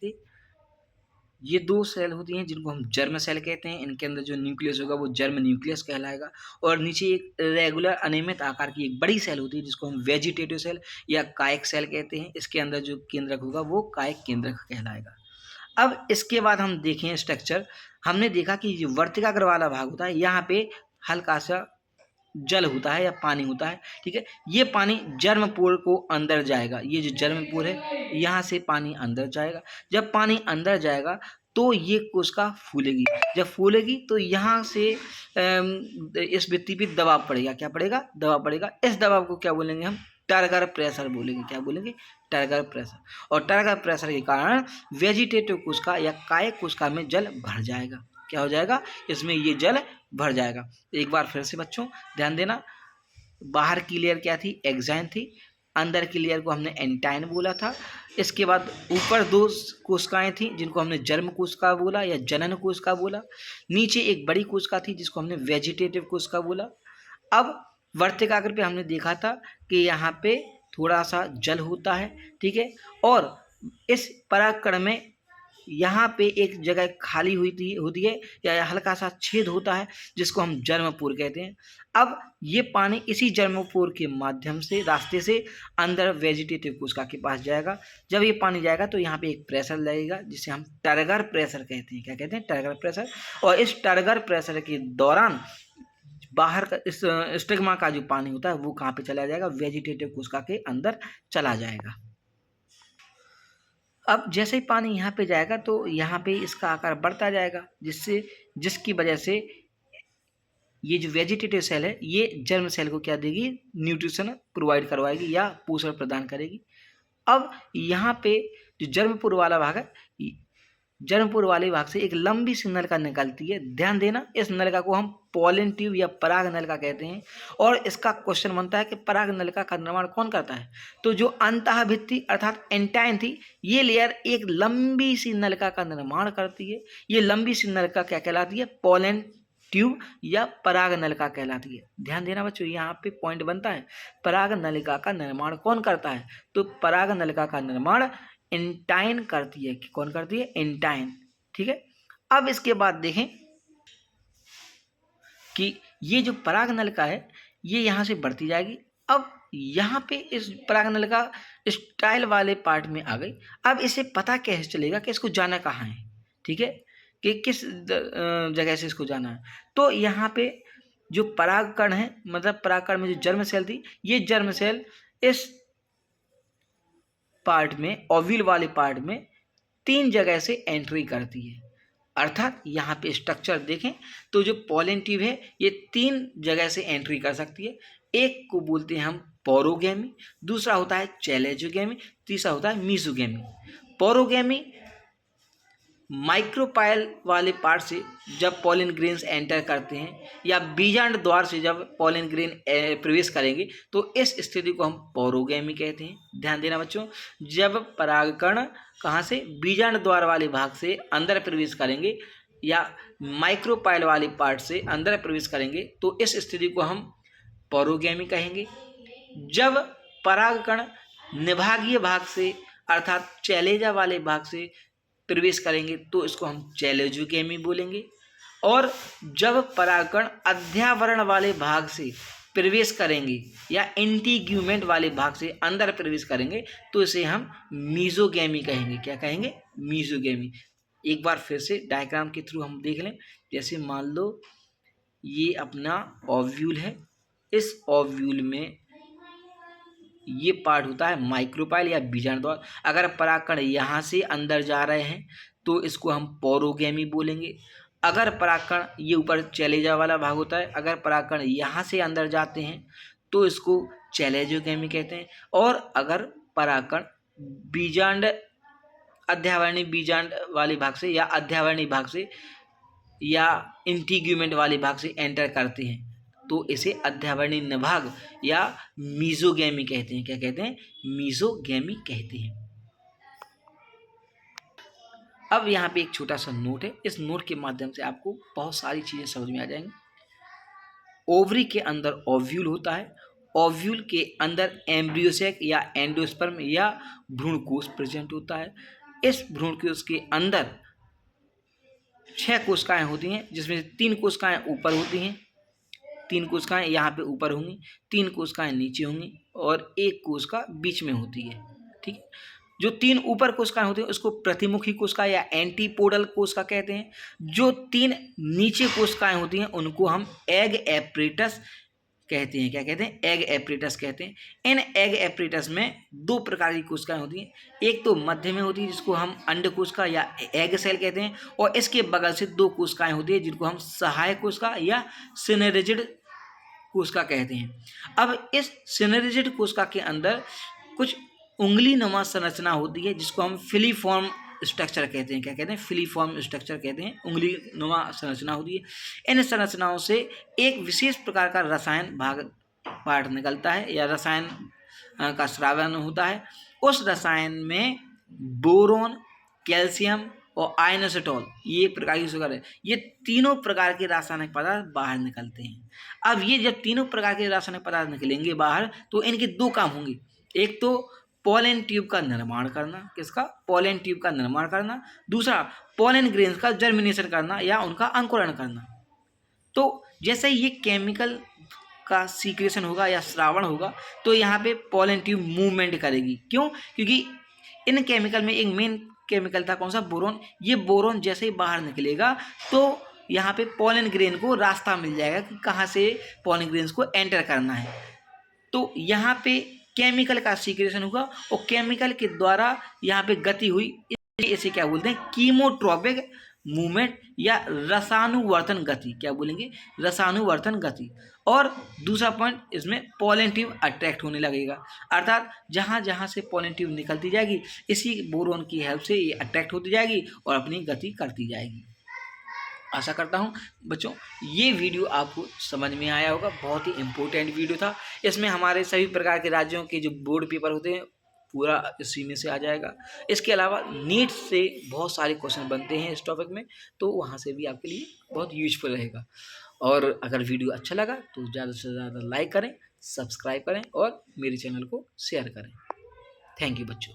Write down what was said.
देखते, ये 2 सेल होती हैं जिनको हम जर्म सेल कहते हैं। इनके अंदर जो न्यूक्लियस होगा वो जर्म न्यूक्लियस कहलाएगा। और नीचे एक रेगुलर अनियमित आकार की एक बड़ी सेल होती है जिसको हम वेजिटेटिव सेल या कायिक सेल कहते हैं। इसके अंदर जो केंद्रक होगा वो कायिक केंद्रक कहलाएगा। अब इसके बाद हम देखें स्ट्रक्चर, हमने देखा कि जो वर्तिकाग्र वाला भाग होता है यहाँ पे हल्का सा जल होता है या पानी होता है, ठीक है। ये पानी जर्मपोर को अंदर जाएगा, ये जो जर्मपोर है यहाँ से पानी अंदर जाएगा। जब पानी अंदर जाएगा तो ये कोशिका फूलेगी, जब फूलेगी तो यहाँ से इस भित्ति पे दबाव पड़ेगा। क्या पड़ेगा? दबाव पड़ेगा। इस दबाव को क्या बोलेंगे हम? टर्गर प्रेशर बोलेंगे। क्या बोलेंगे? Turgor pressure. और टर्गर प्रेशर के कारण वेजिटेटिव कोशिका या कायिक कोशिका में जल भर जाएगा। क्या हो जाएगा? इसमें ये जल भर जाएगा। एक बार फिर से बच्चों ध्यान देना, बाहर की लेयर क्या थी? एक्साइन थी। अंदर की लेयर को हमने एंटाइन बोला था। इसके बाद ऊपर 2 कोशिकाएं थी जिनको हमने जर्म कोशिका बोला या जनन कोशिका बोला। नीचे एक बड़ी कोशिका थी जिसको हमने वेजिटेटिव कोशिका बोला। अब वर्तिकाग्र पे हमने देखा था कि यहाँ पे थोड़ा सा जल होता है, ठीक है। और इस परागकण में यहाँ पे एक जगह खाली होती है या हल्का सा छेद होता है जिसको हम जर्मपोर कहते हैं। अब ये पानी इसी जर्मपोर के माध्यम से रास्ते से अंदर वेजिटेटिव कोशिका के पास जाएगा। जब ये पानी जाएगा तो यहाँ पे एक प्रेशर लगेगा जिसे हम टर्गर प्रेशर कहते हैं। क्या कहते हैं? Turgor pressure. और इस टर्गर प्रेशर के दौरान बाहर का इस स्टिग्मा का जो पानी होता है वो कहाँ पे चला जाएगा? वेजिटेटिव कोशिका के अंदर चला जाएगा। अब जैसे ही पानी यहाँ पे जाएगा तो यहाँ पे इसका आकार बढ़ता जाएगा, जिसकी वजह से ये जो वेजिटेटिव सेल है ये जर्म सेल को क्या देगी? न्यूट्रिशन प्रोवाइड करवाएगी या पोषण प्रदान करेगी। अब यहाँ पे जो जर्मपुर वाला भाग है, जर्मपुर वाले भाग से एक लंबी सी नलिका निकलती है। ध्यान देना, इस नलिका को हम पॉलन ट्यूब या पराग नलिका कहते हैं। और इसका क्वेश्चन बनता है कि पराग नलिका का निर्माण कौन करता है? तो जो अंतः भित्ति अर्थात एंटाइन थी, ये लेयर एक लंबी सी नलिका का निर्माण करती है। ये लंबी सी नलिका क्या कहलाती है? पॉलन ट्यूब या पराग नलिका कहलाती है। ध्यान देना बच्चों, यहाँ पे पॉइंट बनता है, पराग नलिका का निर्माण कौन करता है? तो पराग नलिका का निर्माण एंटाइन करती है। कौन करती है? एंटाइन, ठीक है। अब इसके बाद देखें कि ये जो पराग नलिका है ये यहाँ से बढ़ती जाएगी। अब यहाँ पे इस पराग नलिका स्टाइल वाले पार्ट में आ गई। अब इसे पता कैसे चलेगा कि इसको जाना कहाँ है, ठीक है, कि किस जगह से इसको जाना है? तो यहाँ पे जो परागकण है, मतलब परागकण में जो जर्म सेल थी, ये जर्म सेल इस पार्ट में, ओव्यूल वाले पार्ट में 3 जगह से एंट्री करती है। अर्थात यहाँ पे स्ट्रक्चर देखें तो जो पॉलन ट्यूब है ये 3 जगह से एंट्री कर सकती है। एक को बोलते हैं हम पोरोगेमी, दूसरा होता है चैलेजोगेमी, तीसरा होता है मीसोगेमी। पोरोगेमी माइक्रोपाइल वाले पार्ट से जब पॉलन ग्रेन्स एंटर करते हैं या बीजांड द्वार से जब पॉलन ग्रेन प्रवेश करेंगे तो इस स्थिति को हम पोरोगेमी कहते हैं। ध्यान देना बच्चों, जब परागकण कहाँ से? बीजांड द्वार वाले भाग से अंदर प्रवेश करेंगे या माइक्रोपाइल वाले पार्ट से अंदर प्रवेश करेंगे तो इस स्थिति को हम पोरोगेमी कहेंगे। जब परागकण निभागीय भाग से अर्थात चैलेजा वाले भाग से प्रवेश करेंगे तो इसको हम चैलेजोगेमी बोलेंगे। और जब परागकण अध्यावरण वाले भाग से प्रवेश करेंगे या इंटीग्यूमेंट वाले भाग से अंदर प्रवेश करेंगे तो इसे हम मीसोगेमी कहेंगे। क्या कहेंगे? मीसोगेमी। एक बार फिर से डायग्राम के थ्रू हम देख लें। जैसे मान लो ये अपना ओव्यूल है, इस ओव्यूल में ये पार्ट होता है माइक्रोपाइल या बीजांड द्वार। अगर परागकण यहाँ से अंदर जा रहे हैं तो इसको हम पोरोगेमी बोलेंगे। अगर परागकण, ये ऊपर चैलेजा वाला भाग होता है, अगर परागकण यहाँ से अंदर जाते हैं तो इसको चैलेजोगेमी कहते हैं। और अगर परागकण बीजांड, अध्यावरणीय बीजांड वाले भाग से या अध्यावरणीय भाग से या इंटीग्यूमेंट वाले भाग से एंटर करते हैं तो इसे अध्यावरणीय निभाग या मीसोगेमी कहते हैं। क्या कहते हैं? मीसोगेमी कहते हैं। अब यहाँ पे एक छोटा सा नोट है, इस नोट के माध्यम से आपको बहुत सारी चीजें समझ में आ जाएंगी। ओवरी के अंदर ओव्यूल होता है, ओव्यूल के अंदर एम्ब्रियोसेक या एंडोस्पर्म या भ्रूणकोश प्रेजेंट होता है। इस भ्रूण कोश के अंदर 6 कोशिकाएं होती हैं, जिसमें से 3 कोशिकाएं ऊपर होती हैं, 3 कोशिकाएं यहाँ पे ऊपर होंगी, 3 कोशिकाएं नीचे होंगी और 1 कोशिका बीच में होती है। ठीक है, जो 3 ऊपर कोशिकाएं होती हैं उसको प्रतिमुखी कोशिका या एंटीपोडल कोशिका कहते हैं। जो 3 नीचे कोशिकाएं होती हैं उनको हम एग एपरेटस कहते हैं। क्या कहते हैं? एग एपरेटस कहते हैं। इन एग एपरेटस में 2 प्रकार की कोशिकाएं होती हैं। एक तो मध्य में होती है जिसको हम अंड कोशिका या एग सेल कहते हैं, और इसके बगल से 2 कोशिकाएं होती है जिनको हम सहायक कोशिका या सिनर्जिड कोशिका कहते हैं। अब इस सिनर्जिड कोशिका के अंदर कुछ उंगली नुमा संरचना होती है जिसको हम फिलीफॉर्म स्ट्रक्चर कहते हैं। क्या कहते हैं? फिलीफॉर्म स्ट्रक्चर कहते हैं। उंगली नुमा संरचना होती है। इन संरचनाओं से एक विशेष प्रकार का रसायन पार्ट निकलता है या रसायन का स्रावन होता है। उस रसायन में बोरोन, कैल्शियम और आयनोसिटॉल, ये एक प्रकार की शुगर है, ये तीनों प्रकार के रासायनिक पदार्थ बाहर निकलते हैं। अब ये जब तीनों प्रकार के रासायनिक पदार्थ निकलेंगे बाहर तो इनके 2 काम होंगे। एक तो पोलन ट्यूब का निर्माण करना। किसका? पोलन ट्यूब का निर्माण करना। दूसरा पोलन ग्रेन्स का जर्मिनेशन करना या उनका अंकुरण करना। तो जैसे ये केमिकल का सीक्रेशन होगा या श्रावण होगा तो यहाँ पे पोलन ट्यूब मूवमेंट करेगी। क्यों? क्योंकि इन केमिकल में एक मेन केमिकल था, कौन सा? बोरोन। ये बोरोन जैसे ही बाहर निकलेगा तो यहाँ पे पोलन ग्रेन को रास्ता मिल जाएगा कि कहाँ से पोलन ग्रेन्स को एंटर करना है। तो यहाँ पे केमिकल का सीक्रेशन होगा और केमिकल के द्वारा यहाँ पे गति हुई, इसे क्या बोलते हैं? कीमोट्रॉपिक मूवमेंट या रसानुवर्तन गति। क्या बोलेंगे? रसानुवर्तन गति। और दूसरा पॉइंट, इसमें पोलन ट्यूब अट्रैक्ट होने लगेगा, अर्थात जहाँ जहाँ से पोलन ट्यूब निकलती जाएगी इसी बोरोन की हेल्प से ये अट्रैक्ट होती जाएगी और अपनी गति करती जाएगी। आशा करता हूँ बच्चों ये वीडियो आपको समझ में आया होगा। बहुत ही इम्पोर्टेंट वीडियो था। इसमें हमारे सभी प्रकार के राज्यों के जो बोर्ड पेपर होते हैं पूरा इसी में से आ जाएगा। इसके अलावा नीट से बहुत सारे क्वेश्चन बनते हैं इस टॉपिक में, तो वहाँ से भी आपके लिए बहुत यूजफुल रहेगा। और अगर वीडियो अच्छा लगा तो ज़्यादा से ज़्यादा लाइक करें, सब्सक्राइब करें और मेरे चैनल को शेयर करें। थैंक यू बच्चों।